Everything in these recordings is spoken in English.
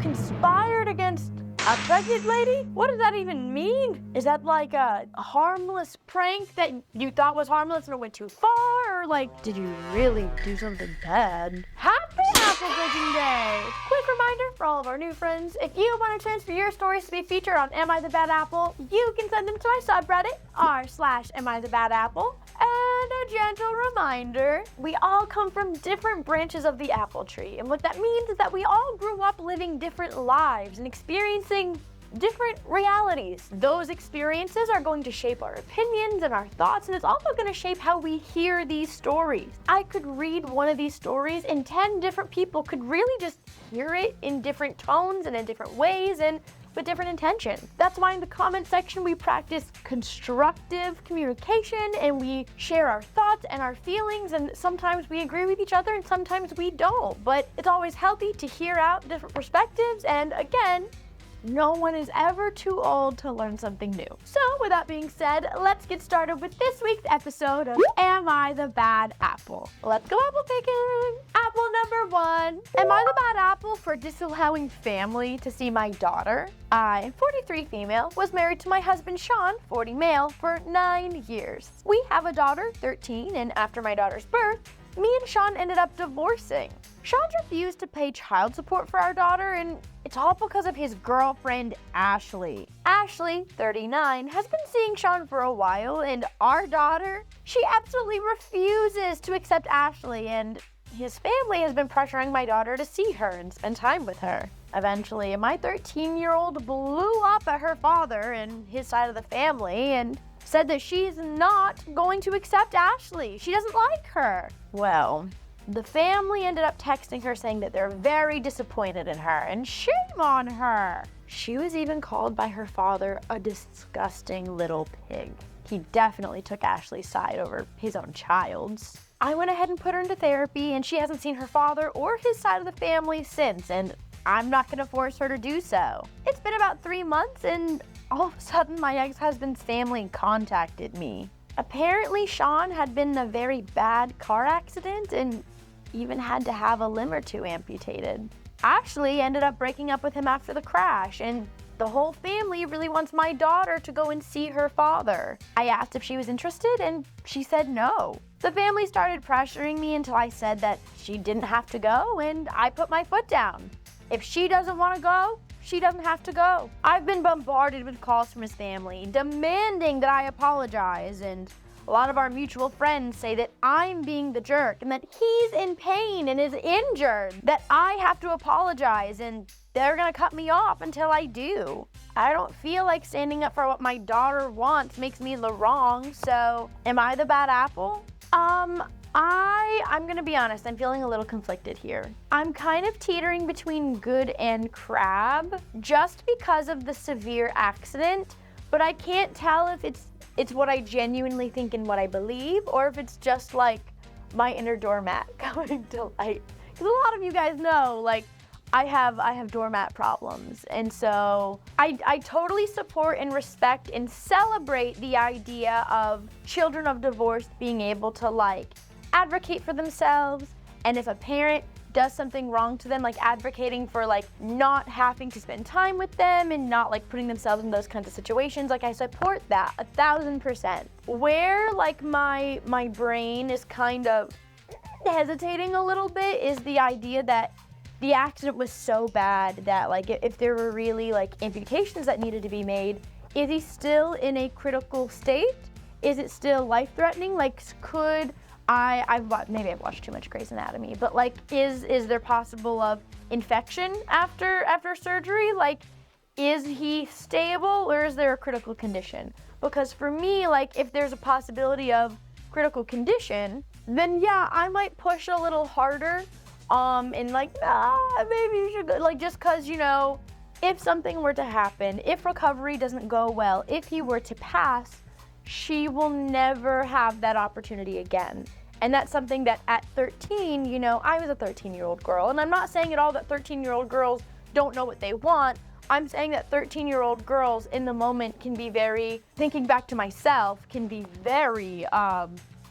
conspired against a pregnant lady? What does that even mean? Is that like a harmless prank that you thought was harmless and it went too far? Or like, did you really do something bad? Happy Apple Breaking Day! Quick reminder for all of our new friends, if you want to transfer your stories to be featured on Am I the Bad Apple, you can send them to my subreddit, r/Am I the Bad Apple. And a gentle reminder, we all come from different branches of the apple tree. And what that means is that we all grew up living different lives and experiencing different realities. Those experiences are going to shape our opinions and our thoughts, and it's also going to shape how we hear these stories. I could read one of these stories and 10 different people could really just hear it in different tones and in different ways and with different intentions. That's why in the comment section we practice constructive communication and we share our thoughts and our feelings, and sometimes we agree with each other and sometimes we don't. But it's always healthy to hear out different perspectives, and again, no one is ever too old to learn something new. So with that being said, let's get started with this week's episode of Am I the Bad Apple? Let's go apple picking! Apple number 1. Am I the bad apple for disallowing family to see my daughter? I, 43 female, was married to my husband Sean, 40 male, for 9 years. We have a daughter, 13, and after my daughter's birth, me and Sean ended up divorcing. Sean's refused to pay child support for our daughter, and it's all because of his girlfriend, Ashley. Ashley, 39, has been seeing Sean for a while, and our daughter, she absolutely refuses to accept Ashley, and his family has been pressuring my daughter to see her and spend time with her. Eventually, my 13-year-old blew up at her father and his side of the family and said that she's not going to accept Ashley. She doesn't like her. Well, the family ended up texting her saying that they're very disappointed in her, and shame on her. She was even called by her father a disgusting little pig. He definitely took Ashley's side over his own child's. I went ahead and put her into therapy, and she hasn't seen her father or his side of the family since, and I'm not gonna force her to do so. It's been about 3 months, and all of a sudden my ex-husband's family contacted me. Apparently Sean had been in a very bad car accident and even had to have a limb or two amputated. Ashley ended up breaking up with him after the crash, and the whole family really wants my daughter to go and see her father. I asked if she was interested, and she said no. The family started pressuring me until I said that she didn't have to go, and I put my foot down. If she doesn't want to go, she doesn't have to go. I've been bombarded with calls from his family demanding that I apologize, and a lot of our mutual friends say that I'm being the jerk and that he's in pain and is injured, that I have to apologize, and they're gonna cut me off until I do. I don't feel like standing up for what my daughter wants makes me the wrong, so am I the bad apple? I'm gonna be honest, I'm feeling a little conflicted here. I'm kind of teetering between good and crab just because of the severe accident, but I can't tell if it's what I genuinely think and what I believe, or if it's just like my inner doormat coming to light. Because a lot of you guys know, like, I have doormat problems, and so I totally support and respect and celebrate the idea of children of divorce being able to like advocate for themselves, and if a parent does something wrong to them, like advocating for like not having to spend time with them and not like putting themselves in those kinds of situations, like I support that 1,000%. Where like my brain is kind of hesitating a little bit is the idea that the accident was so bad that like if there were really like amputations that needed to be made, is he still in a critical state? Is it still life-threatening? Like could maybe I've watched too much Grey's Anatomy, but like is there possible of infection after surgery? Like is he stable or is there a critical condition? Because for me, like if there's a possibility of critical condition, then yeah, I might push a little harder. And like, maybe you should go, like, just cause, you know, if something were to happen, if recovery doesn't go well, if he were to pass, she will never have that opportunity again. And that's something that at 13, you know, I was a 13-year-old girl, and I'm not saying at all that 13-year-old girls don't know what they want. I'm saying that 13-year-old girls in the moment can be very, thinking back to myself, can be very,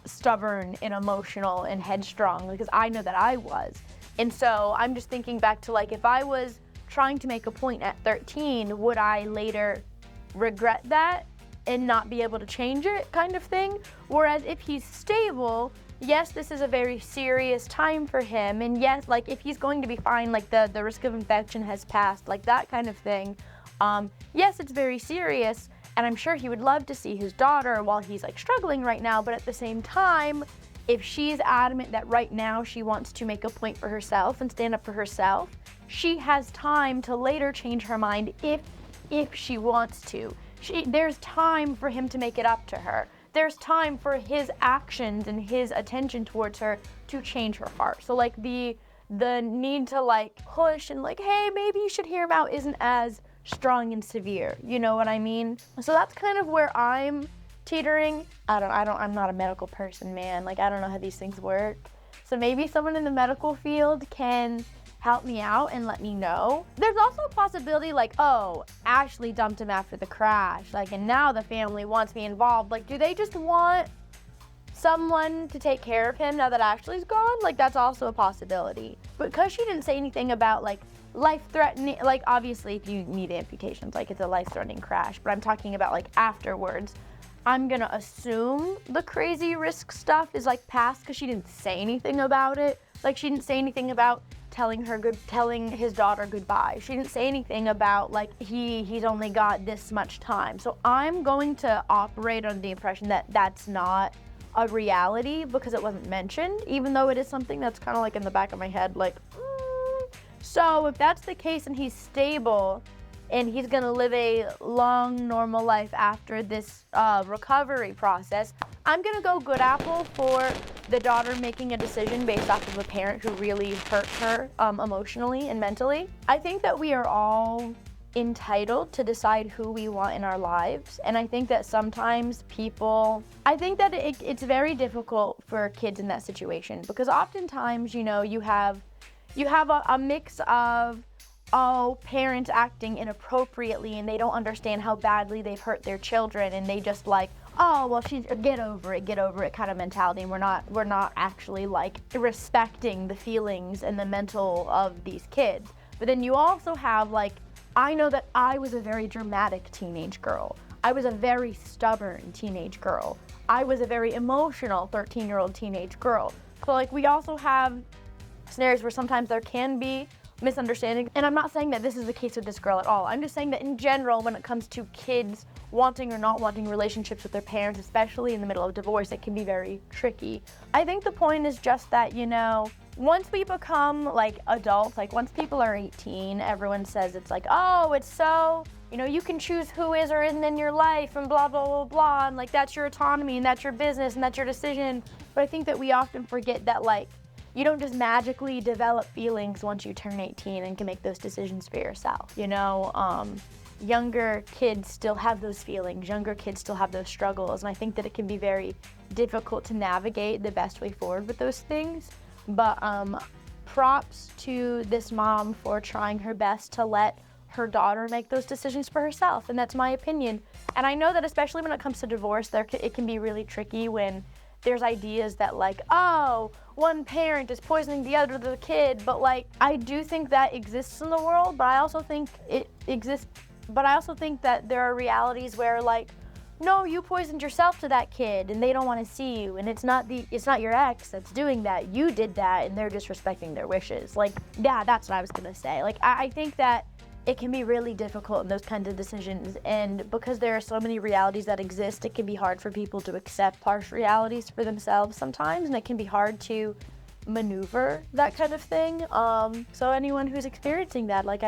stubborn and emotional and headstrong, because I know that I was. And so I'm just thinking back to like if I was trying to make a point at 13, would I later regret that and not be able to change it, kind of thing? Whereas if he's stable, yes, this is a very serious time for him, and yes, like if he's going to be fine, like the risk of infection has passed, like that kind of thing, yes, it's very serious, and I'm sure he would love to see his daughter while he's like struggling right now, but at the same time, if she's adamant that right now she wants to make a point for herself and stand up for herself, she has time to later change her mind if she wants to. There's time for him to make it up to her. There's time for his actions and his attention towards her to change her heart. So like the need to like push and like, hey, maybe you should hear him out isn't as strong and severe. You know what I mean? So that's kind of where I'm teetering. I'm not a medical person, man. Like, I don't know how these things work. So maybe someone in the medical field can help me out and let me know. There's also a possibility like, oh, Ashley dumped him after the crash, like, and now the family wants me involved. Like, do they just want someone to take care of him now that Ashley's gone? Like, that's also a possibility. Because she didn't say anything about like life-threatening, like obviously if you need amputations, like it's a life-threatening crash, but I'm talking about like afterwards. I'm gonna assume the crazy risk stuff is like past because she didn't say anything about it. Like, she didn't say anything about telling his daughter goodbye. She didn't say anything about like he's only got this much time. So I'm going to operate under the impression that that's not a reality because it wasn't mentioned, even though it is something that's kind of like in the back of my head, like, So if that's the case and he's stable and he's gonna live a long, normal life after this recovery process, I'm gonna go good apple for the daughter making a decision based off of a parent who really hurt her emotionally and mentally. I think that we are all entitled to decide who we want in our lives, and I think that sometimes it's very difficult for kids in that situation because oftentimes, you know, you have a mix of parents acting inappropriately and they don't understand how badly they've hurt their children, and they just like, oh, well, get over it kind of mentality, and we're not actually like respecting the feelings and the mental of these kids. But then you also have like, I know that I was a very dramatic teenage girl. I was a very stubborn teenage girl. I was a very emotional 13-year-old teenage girl. So like, we also have scenarios where sometimes there can be misunderstanding. And I'm not saying that this is the case with this girl at all. I'm just saying that in general, when it comes to kids wanting or not wanting relationships with their parents, especially in the middle of divorce, it can be very tricky. I think the point is just that, you know, once we become like adults, like once people are 18, everyone says it's like, oh, it's so, you know, you can choose who is or isn't in your life and blah, blah, blah, blah. And like, that's your autonomy and that's your business and that's your decision. But I think that we often forget that like, you don't just magically develop feelings once you turn 18 and can make those decisions for yourself. You know, younger kids still have those feelings, younger kids still have those struggles, and I think that it can be very difficult to navigate the best way forward with those things. But props to this mom for trying her best to let her daughter make those decisions for herself, and that's my opinion. And I know that especially when it comes to divorce, it can be really tricky when there's ideas that like, oh, one parent is poisoning the other the kid, but like, I do think that exists in the world, but I also think that there are realities where like, no, you poisoned yourself to that kid and they don't want to see you, and it's not your ex that's doing that, you did that, and they're just respecting their wishes. Like, yeah, that's what I was gonna say. Like, I think that it can be really difficult in those kinds of decisions, and because there are so many realities that exist, it can be hard for people to accept harsh realities for themselves sometimes, and it can be hard to maneuver that kind of thing. So anyone who's experiencing that, like,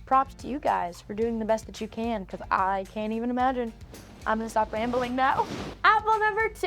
props to you guys for doing the best that you can, because I can't even imagine. I'm gonna stop rambling now. Apple number 2.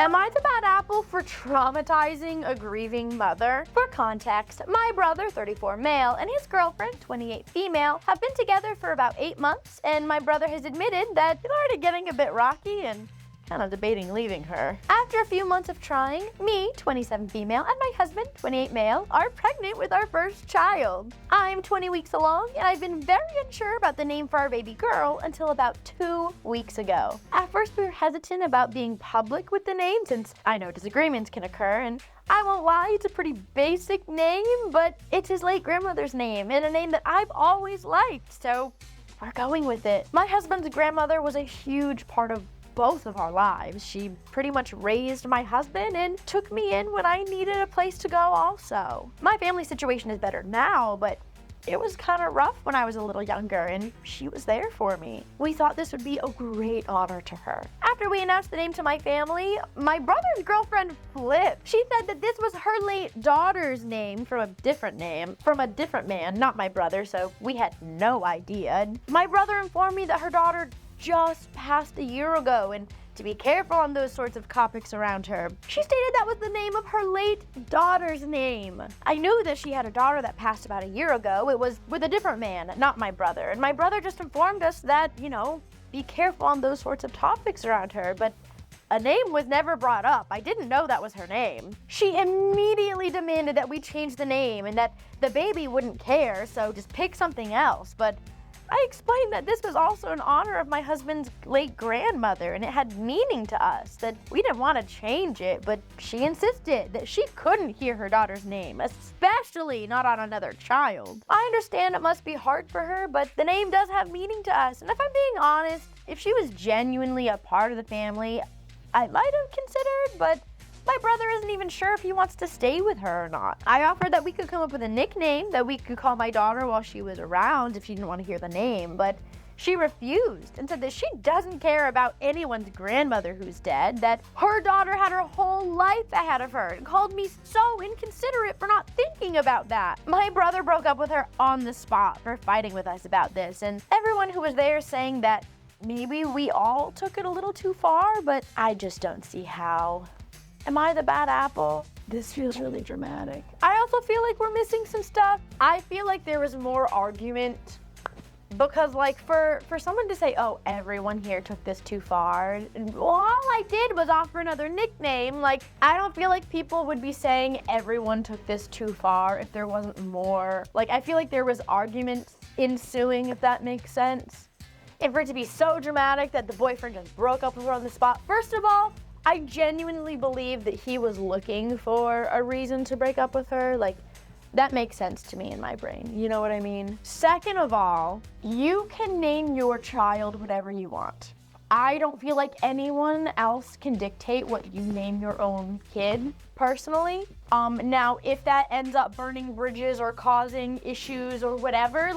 Am I the bad apple for traumatizing a grieving mother? For context, my brother, 34 male, and his girlfriend, 28 female, have been together for about 8 months, and my brother has admitted that it's already getting a bit rocky and kind of debating leaving her. After a few months of trying, me, 27 female, and my husband, 28 male, are pregnant with our first child. I'm 20 weeks along, and I've been very unsure about the name for our baby girl until about 2 weeks ago. At first, we were hesitant about being public with the name since I know disagreements can occur, and I won't lie, it's a pretty basic name, but it's his late grandmother's name and a name that I've always liked, so we're going with it. My husband's grandmother was a huge part of both of our lives. She pretty much raised my husband and took me in when I needed a place to go also. My family situation is better now, but it was kind of rough when I was a little younger, and she was there for me. We thought this would be a great honor to her. After we announced the name to my family, my brother's girlfriend flipped. She said that this was her late daughter's name from a different man, not my brother, so we had no idea. And my brother informed me that her daughter just passed a year ago, and to be careful on those sorts of topics around her. She stated that was the name of her late daughter's name. I knew that she had a daughter that passed about a year ago. It was with a different man, not my brother. And my brother just informed us that, be careful on those sorts of topics around her, but a name was never brought up. I didn't know that was her name. She immediately demanded that we change the name and that the baby wouldn't care, so just pick something else. But I explained that this was also in honor of my husband's late grandmother, and it had meaning to us, that we didn't want to change it, but she insisted that she couldn't hear her daughter's name, especially not on another child. I understand it must be hard for her, but the name does have meaning to us, and if I'm being honest, if she was genuinely a part of the family, I might have considered, but my brother isn't even sure if he wants to stay with her or not. I offered that we could come up with a nickname that we could call my daughter while she was around if she didn't want to hear the name, but she refused and said that she doesn't care about anyone's grandmother who's dead, that her daughter had her whole life ahead of her, and called me so inconsiderate for not thinking about that. My brother broke up with her on the spot for fighting with us about this, and everyone who was there saying that maybe we all took it a little too far, but I just don't see how. Am I the bad apple? This feels really dramatic. I also feel like we're missing some stuff. I feel like there was more argument because for someone to say, oh, everyone here took this too far, well, all I did was offer another nickname. I don't feel like people would be saying everyone took this too far if there wasn't more. I feel like there was arguments ensuing, if that makes sense. And for it to be so dramatic that the boyfriend just broke up with her on the spot, first of all, I genuinely believe that he was looking for a reason to break up with her. That makes sense to me in my brain. You know what I mean? Second of all, you can name your child whatever you want. I don't feel like anyone else can dictate what you name your own kid, personally. Now, if that ends up burning bridges or causing issues or whatever,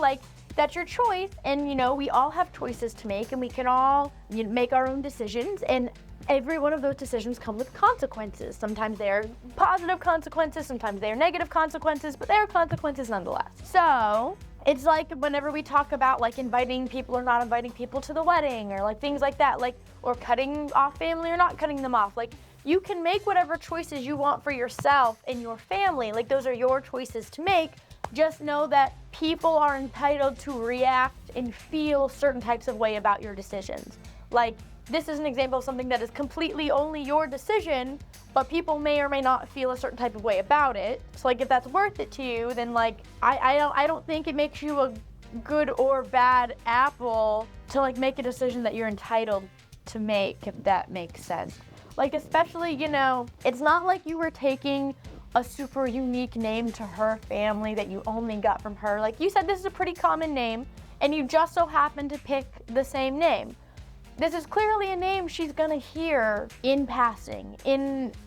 that's your choice. And, we all have choices to make, and we can all make our own decisions. And every one of those decisions come with consequences. Sometimes they're positive consequences, sometimes they're negative consequences, but they're consequences nonetheless. So it's like whenever we talk about inviting people or not inviting people to the wedding, or things like that, or cutting off family or not cutting them off. You can make whatever choices you want for yourself and your family. Those are your choices to make. Just know that people are entitled to react and feel certain types of way about your decisions. This is an example of something that is completely only your decision, but people may or may not feel a certain type of way about it. So if that's worth it to you, then I don't think it makes you a good or bad apple to make a decision that you're entitled to make, if that makes sense. Especially, it's not like you were taking a super unique name to her family that you only got from her. You said, this is a pretty common name, and you just so happened to pick the same name. This is clearly a name she's gonna hear in passing,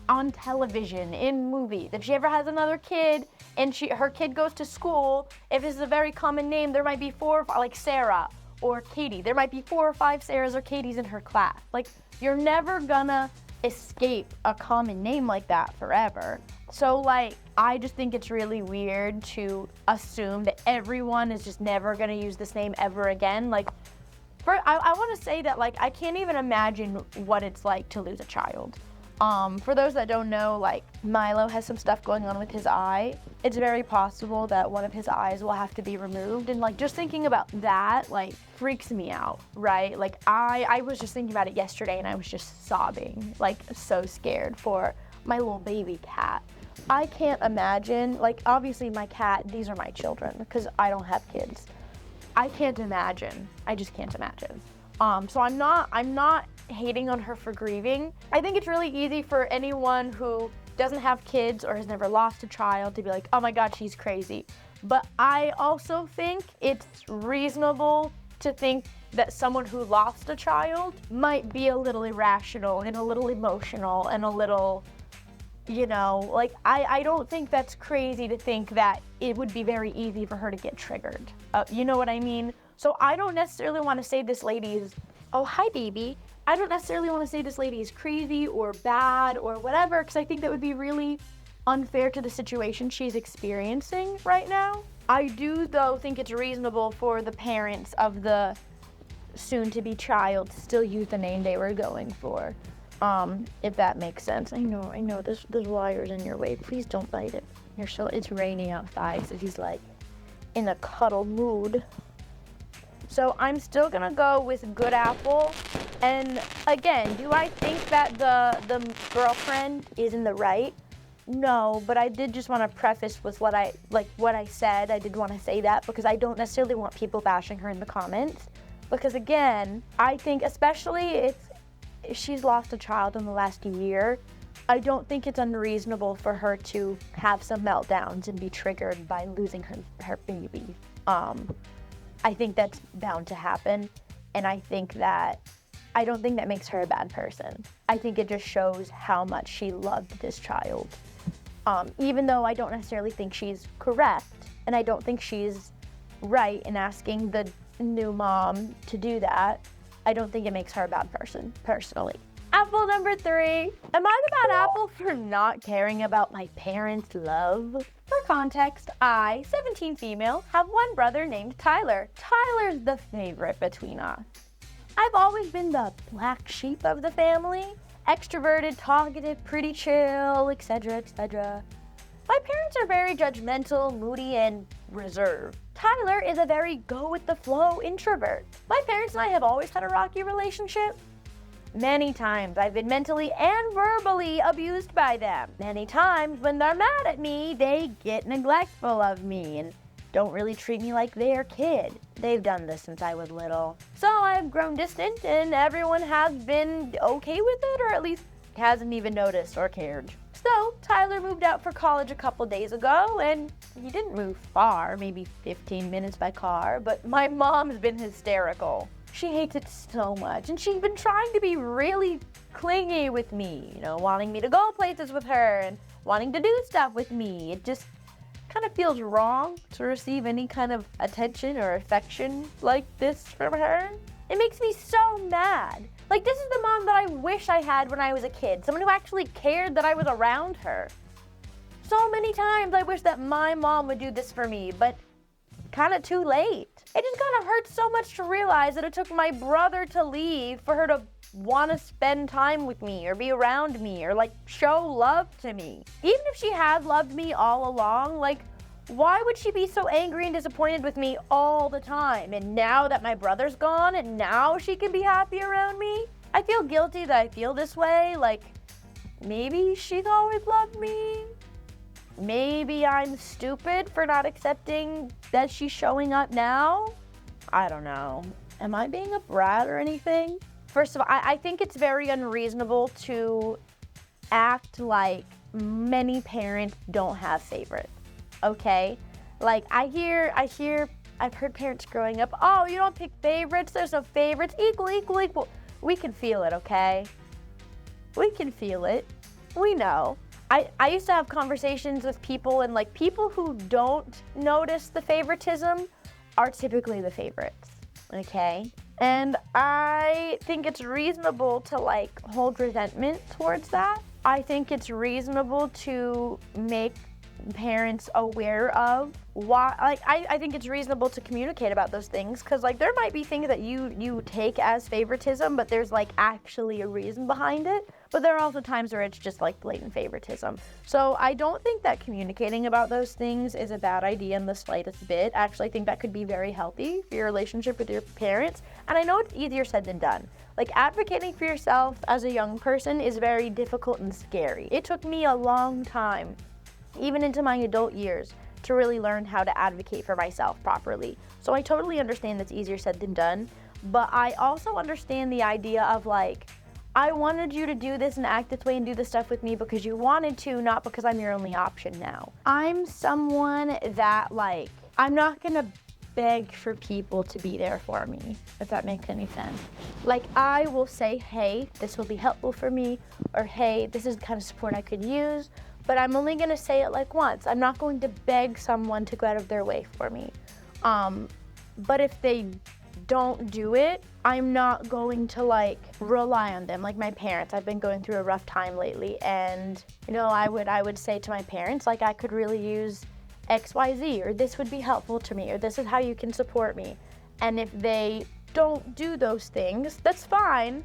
on television, in movies. If she ever has another kid and her kid goes to school, if this is a very common name, there might be 4 or 5, like Sarah or Katie. There might be 4 or 5 Sarahs or Katies in her class. You're never gonna escape a common name like that forever. So I just think it's really weird to assume that everyone is just never gonna use this name ever again. I want to say that I can't even imagine what it's like to lose a child. For those that don't know, like, Milo has some stuff going on with his eye. It's very possible that one of his eyes will have to be removed. And, like, just thinking about that, like, freaks me out, right? Like, I was just thinking about it yesterday and I was just sobbing, like, so scared for my little baby cat. I can't imagine, like, obviously my cat, these are my children because I don't have kids. I can't imagine. I just can't imagine. So I'm not hating on her for grieving. I think it's really easy for anyone who doesn't have kids or has never lost a child to be like, oh my God, she's crazy. But I also think it's reasonable to think that someone who lost a child might be a little irrational and a little emotional and a little, you know, like, I don't think that's crazy to think that it would be very easy for her to get triggered. You know what I mean? So I don't necessarily want to say this lady is, oh, hi, baby. I don't necessarily want to say this lady is crazy or bad or whatever, because I think that would be really unfair to the situation she's experiencing right now. I do, though, think it's reasonable for the parents of the soon-to-be child to still use the name they were going for, if that makes sense. I know, there's wires in your way. Please don't bite it. It's raining outside, so he's, like, in a cuddle mood. So I'm still gonna go with good apple. And again, do I think that the girlfriend is in the right? No, but I did just want to preface with what I said. I did want to say that because I don't necessarily want people bashing her in the comments. Because again, I think especially if she's lost a child in the last year, I don't think it's unreasonable for her to have some meltdowns and be triggered by losing her baby. I think that's bound to happen, and I don't think that makes her a bad person. I think it just shows how much she loved this child. Even though I don't necessarily think she's correct, and I don't think she's right in asking the new mom to do that, I don't think it makes her a bad person, personally. Apple number 3. Am I the bad apple for not caring about my parents' love? For context, I, 17 female, have one brother named Tyler. Tyler's the favorite between us. I've always been the black sheep of the family. Extroverted, talkative, pretty chill, etc., etc. My parents are very judgmental, moody, and reserved. Tyler is a very go-with-the-flow introvert. My parents and I have always had a rocky relationship. Many times I've been mentally and verbally abused by them. Many times when they're mad at me, they get neglectful of me and don't really treat me like their kid. They've done this since I was little. So I've grown distant and everyone has been okay with it, or at least hasn't even noticed or cared. So Tyler moved out for college a couple days ago, and he didn't move far, maybe 15 minutes by car, but my mom's been hysterical. She hates it so much, and she's been trying to be really clingy with me, you know, wanting me to go places with her and wanting to do stuff with me. It just kind of feels wrong to receive any kind of attention or affection like this from her. It makes me so mad. Like, this is the mom that I wish I had when I was a kid, someone who actually cared that I was around her. So many times I wish that my mom would do this for me, but kind of too late. It just kind of hurts so much to realize that it took my brother to leave for her to want to spend time with me or be around me or, like, show love to me. Even if she had loved me all along, like, why would she be so angry and disappointed with me all the time? And now that my brother's gone and now she can be happy around me? I feel guilty that I feel this way. Like, maybe she's always loved me. Maybe I'm stupid for not accepting that she's showing up now. I don't know. Am I being a brat or anything? First of all, I think it's very unreasonable to act like many parents don't have favorites, okay? Like, I've heard parents growing up, oh, you don't pick favorites, there's no favorites, equal. We can feel it, okay? We can feel it. We know. I used to have conversations with people, and, like, people who don't notice the favoritism are typically the favorites, okay? And I think it's reasonable to, like, hold resentment towards that. I think it's reasonable to make parents aware of why, like, I think it's reasonable to communicate about those things, because, like, there might be things that you take as favoritism, but there's, like, actually a reason behind it. but there are also times where it's just like blatant favoritism. So I don't think that communicating about those things is a bad idea in the slightest bit. Actually, I think that could be very healthy for your relationship with your parents. And I know it's easier said than done. Like, advocating for yourself as a young person is very difficult and scary. It took me a long time, even into my adult years, to really learn how to advocate for myself properly. So I totally understand that's easier said than done, but I also understand the idea of like, I wanted you to do this and act this way and do this stuff with me because you wanted to, not because I'm your only option now. I'm someone that like, I'm not gonna beg for people to be there for me, if that makes any sense. Like, I will say, hey, this will be helpful for me, or hey, this is the kind of support I could use, but I'm only gonna say it like once. I'm not going to beg someone to go out of their way for me. But if they don't do it, I'm not going to like rely on them. Like my parents, I've been going through a rough time lately, and you know, I would say to my parents, like, I could really use XYZ, or this would be helpful to me, or this is how you can support me. And if they don't do those things, that's fine.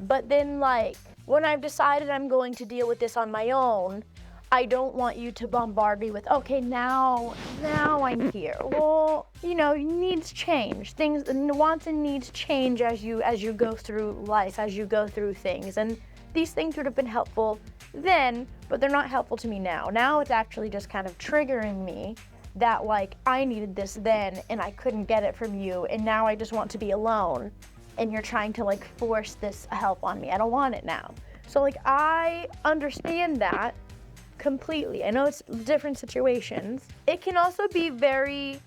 But then like, when I've decided I'm going to deal with this on my own, I don't want you to bombard me with, okay, now I'm here. Well, you know, needs change. Things, wants and needs change as you go through life, as you go through things. And these things would have been helpful then, but they're not helpful to me now. Now it's actually just kind of triggering me that like, I needed this then and I couldn't get it from you, and now I just want to be alone, and you're trying to like force this help on me. I don't want it now. So like, I understand that completely. I know it's different situations. It can also be very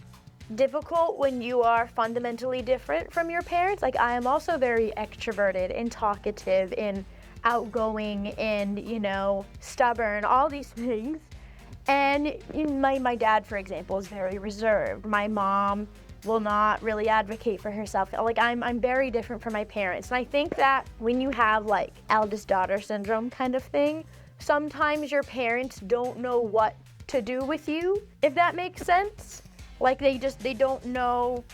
difficult when you are fundamentally different from your parents. Like, I am also very extroverted and talkative and outgoing and, you know, stubborn, all these things. And my dad, for example, is very reserved. My mom will not really advocate for herself. Like, I'm very different from my parents. And I think that when you have like eldest daughter syndrome kind of thing, sometimes your parents don't know what to do with you, if that makes sense. Like, they don't know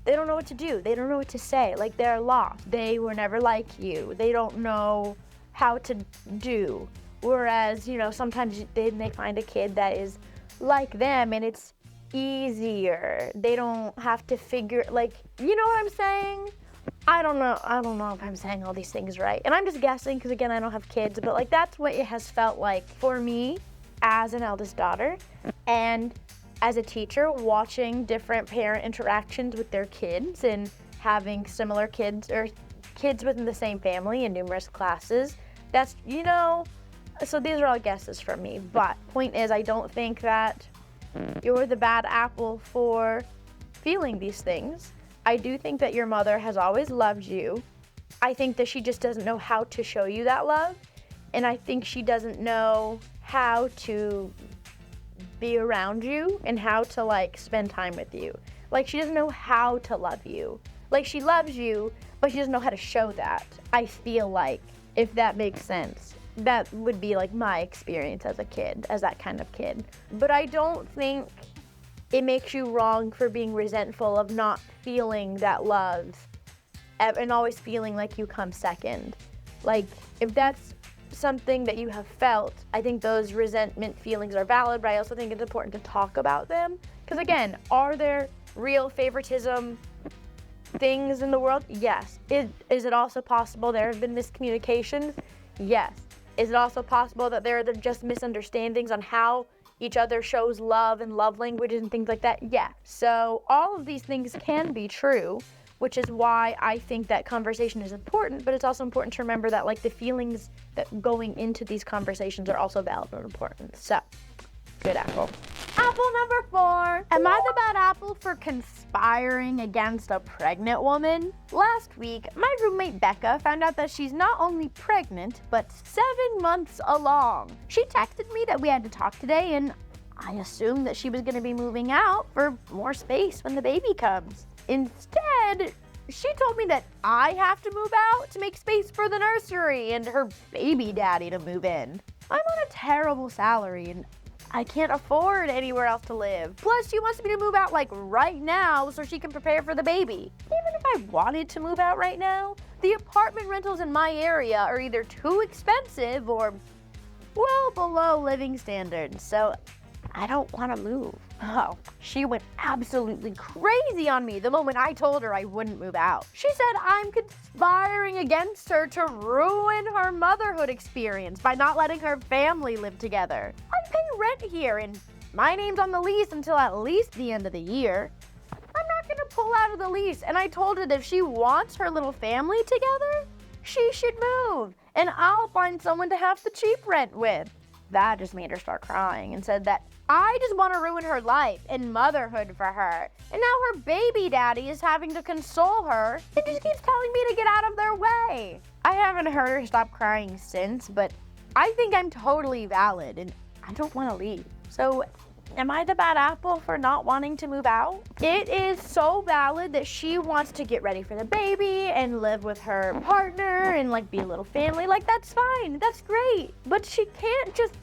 what to do. They don't know what to say. Like, they're lost. They were never like you. They don't know how to do. Whereas, you know, sometimes they find a kid that is like them and it's easier. They don't have to figure, like, you know what I'm saying? I don't know if I'm saying all these things right. And I'm just guessing because, again, I don't have kids, but like, that's what it has felt like for me as an eldest daughter and as a teacher, watching different parent interactions with their kids and having similar kids or kids within the same family in numerous classes. That's, you know, so these are all guesses from me. But point is, I don't think that you're the bad apple for feeling these things. I do think that your mother has always loved you. I think that she just doesn't know how to show you that love. And I think she doesn't know how to be around you and how to like spend time with you. Like, she doesn't know how to love you. Like, she loves you, but she doesn't know how to show that. I feel like, if that makes sense. That would be like my experience as a kid, as that kind of kid. But I don't think it makes you wrong for being resentful of not feeling that love and always feeling like you come second. Like, if that's something that you have felt, I think those resentment feelings are valid, but I also think it's important to talk about them. Because again, are there real favoritism things in the world? Yes. Is it also possible there have been miscommunications? Yes. Is it also possible that there are just misunderstandings on how each other shows love and love languages and things like that? Yeah. So all of these things can be true, which is why I think that conversation is important, but it's also important to remember that like the feelings that going into these conversations are also valid and important. So, good apple. Apple number 4. Am I the bad apple for conspiring against a pregnant woman? Last week, my roommate Becca found out that she's not only pregnant, but 7 months along. She texted me that we had to talk today, and I assumed that she was going to be moving out for more space when the baby comes. Instead, she told me that I have to move out to make space for the nursery and her baby daddy to move in. I'm on a terrible salary, and I can't afford anywhere else to live. Plus, she wants me to move out like right now so she can prepare for the baby. Even if I wanted to move out right now, the apartment rentals in my area are either too expensive or well below living standards, so I don't want to move. Oh, she went absolutely crazy on me the moment I told her I wouldn't move out. She said I'm conspiring against her to ruin her motherhood experience by not letting her family live together. I pay rent here and my name's on the lease until at least the end of the year. I'm not gonna pull out of the lease, and I told her that if she wants her little family together, she should move, and I'll find someone to have the cheap rent with. That just made her start crying and said that I just want to ruin her life and motherhood for her. And now her baby daddy is having to console her and just keeps telling me to get out of their way. I haven't heard her stop crying since, but I think I'm totally valid and I don't want to leave. So am I the bad apple for not wanting to move out? It is so valid that she wants to get ready for the baby and live with her partner and like be a little family. Like, that's fine, that's great. But she can't just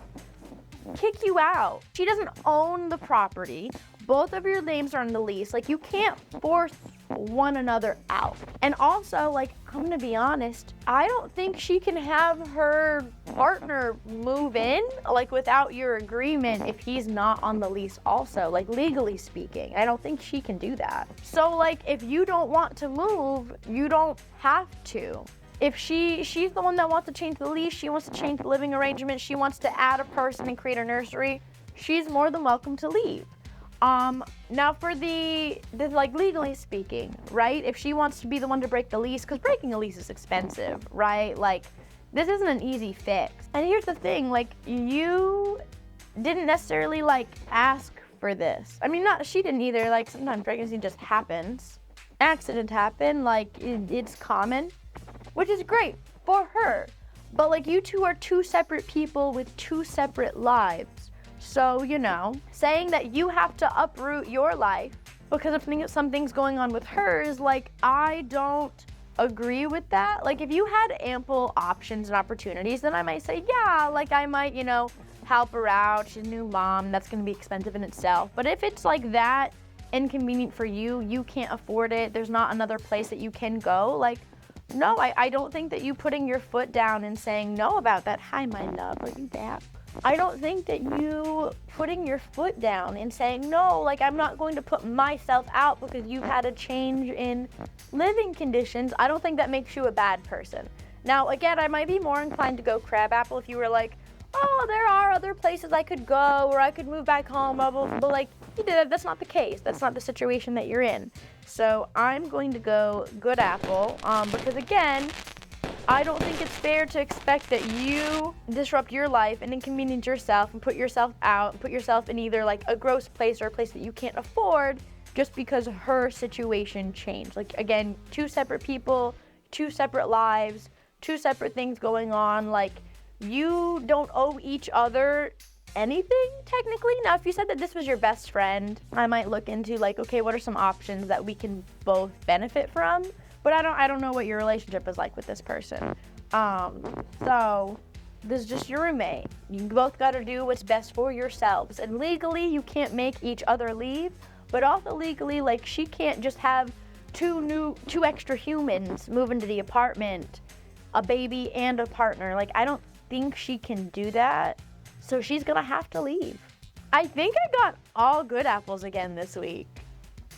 kick you out. She doesn't own the property. Both of your names are on the lease. Like, you can't force one another out. And also, like, I'm gonna be honest, I don't think she can have her partner move in, like, without your agreement if he's not on the lease also, like, legally speaking. I don't think she can do that. So, like, if you don't want to move, you don't have to. If she's the one that wants to change the lease, she wants to change the living arrangement, she wants to add a person and create a nursery, she's more than welcome to leave. Now for the like legally speaking, right? If she wants to be the one to break the lease, because breaking a lease is expensive, right? Like, this isn't an easy fix. And here's the thing, like, you didn't necessarily like ask for this. I mean, she didn't either. Like, sometimes pregnancy just happens. Accidents happen, like it's common, which is great for her. But like, you two are two separate people with two separate lives. So, you know, saying that you have to uproot your life because of something's going on with hers, like, I don't agree with that. Like, if you had ample options and opportunities, then I might say, yeah, like, I might, you know, help her out. She's a new mom. That's going to be expensive in itself. But if it's like that inconvenient for you, you can't afford it, there's not another place that you can go, like, no, I don't think that you putting your foot down and saying no about that. Hi, my love, are you back? I don't think that you putting your foot down and saying, no, like, I'm not going to put myself out because you've had a change in living conditions, I don't think that makes you a bad person. Now, again, I might be more inclined to go crabapple if you were like, oh, there are other places I could go or I could move back home, blah, blah, blah. But like, that's not the case. That's not the situation that you're in. So I'm going to go good apple because, again, I don't think it's fair to expect that you disrupt your life and inconvenience yourself and put yourself out and put yourself in either like a gross place or a place that you can't afford just because her situation changed. Like, again, two separate people, two separate lives, two separate things going on. Like, you don't owe each other anything, technically. Now, if you said that this was your best friend, I might look into like, okay, what are some options that we can both benefit from? But I don't know what your relationship is like with this person. So this is just your roommate. You both got to do what's best for yourselves. And legally, you can't make each other leave. But also legally, like, she can't just have two extra humans move into the apartment, a baby and a partner. Like, I don't think she can do that. So she's gonna have to leave. I think I got all good apples again this week.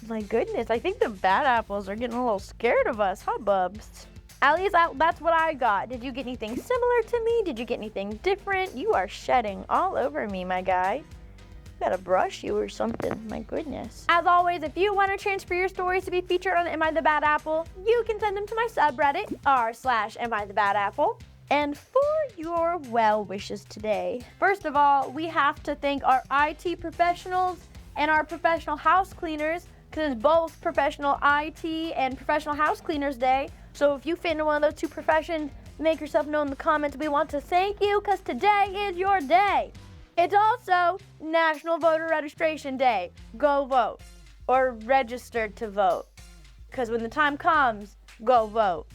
My goodness, I think the bad apples are getting a little scared of us, huh, bubs? At least that's what I got. Did you get anything similar to me? Did you get anything different? You are shedding all over me, my guy. Gotta brush you or something, my goodness. As always, if you want to transfer your stories to be featured on Am I the Bad Apple, you can send them to my subreddit, r/Am I the Bad Apple. And for your well wishes today, first of all, we have to thank our IT professionals and our professional house cleaners, because it's both Professional IT and Professional House Cleaners Day. So if you fit into one of those two professions, make yourself known in the comments. We want to thank you because today is your day. It's also National Voter Registration Day. Go vote or register to vote, because when the time comes, go vote.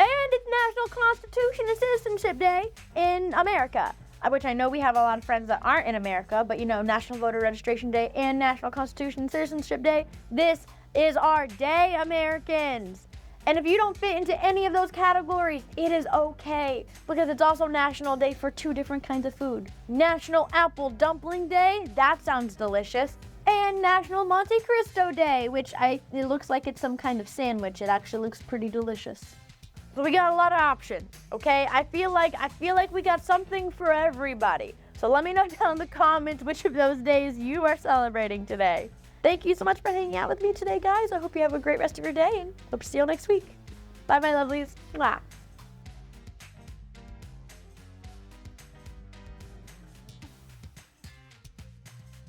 And it's National Constitution and Citizenship Day in America. which I know we have a lot of friends that aren't in America, but National Voter Registration Day and National Constitution and Citizenship Day, this is our day, Americans. And if you don't fit into any of those categories, it is okay, because it's also National Day for 2 different kinds of food. National Apple Dumpling Day, that sounds delicious, and National Monte Cristo Day, which it looks like it's some kind of sandwich. It actually looks pretty delicious. So we got a lot of options, okay? I feel like we got something for everybody. So let me know down in the comments which of those days you are celebrating today. Thank you so much for hanging out with me today, guys. I hope you have a great rest of your day, and hope to see you all next week. Bye, my lovelies. Mwah.